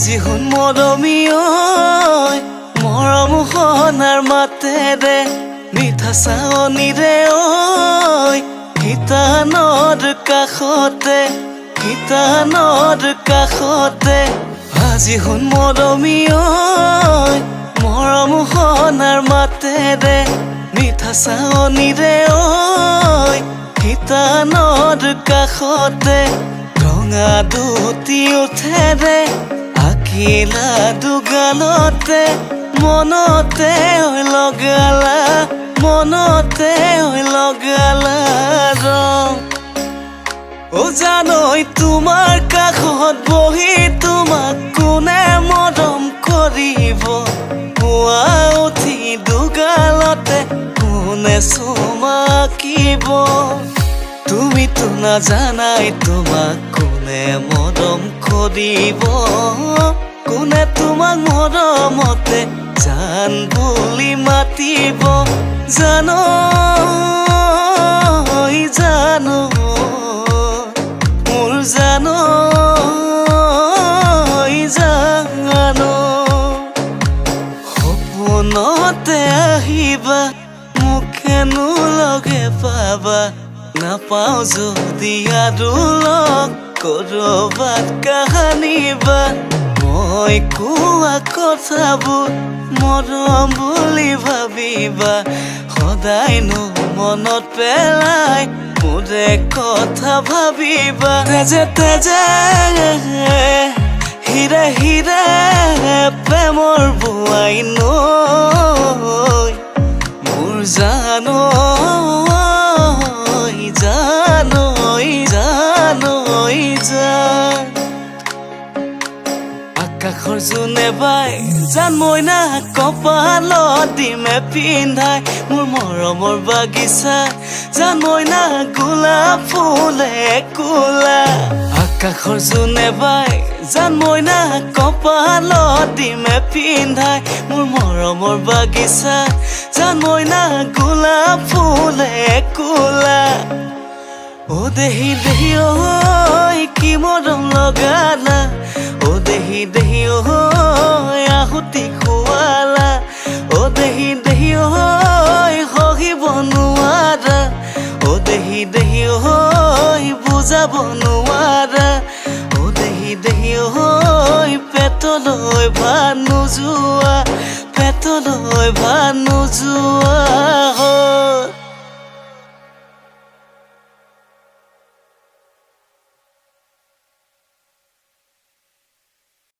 আজি শুন মৰমী ঐ মৰম সনাৰ মাতেৰে মিঠা চাৱনীৰে ঐ গীতানৰ কাষতে আজি শুন মৰমী ঐ মৰম সনাৰ মাতেৰে মিঠা চাৱনীৰে ঐ গীতানৰ কাষতে ৰঙা দুটি উঠেৰে আঁকিলা দুগালতে মনতে লগালা ৰং ও জানৈ তোমাৰ কাষত বহি তোমাক কোনে মৰম কৰিব পুৱা উঠি দুগালতে কোনে চুমা আঁকিব তুমিতো নাজানাই তোমাক কোনে মৰম কৰিব কোনে তোমাক মৰমতে জান বুলি মাতিব জানো মোৰ জানো সপোনতে আহিবা মুখেনো লগে পাবা নাপাওঁ যদি আৰু লগ কৰবাত কাহানিবা মই কোৱা কথাবোৰ মৰম বুলি ভাবিবা সদায়নো মনত পেলাই মোৰে কথা ভাবিবা তেজে হিৰে প্ৰেমৰ বোৱাই নৈ মোৰ আকাশৰ জোনে বাই জান মইনা কপালত দিমে পিন্ধাই মোৰ মৰমৰ বাগিচা জান মইনা গোলাপ ফুলে কোলা আকাশৰ জোনে বাই জান মইনা কপালত দিমে পিন্ধাই মোৰ মৰমৰ বাগিচা জান মইনা গোলাপ ফুলে কোলা ও দেহি ঐ কি মৰম লগালা ও দেহি ঐ আহুতি খুৱালা ও দেহি ঐ সহিব নোৱাৰা ও দেহি ঐ বুজাব নোৱাৰা ও দেহি ঐ পেটলৈ ভাত নোযোৱা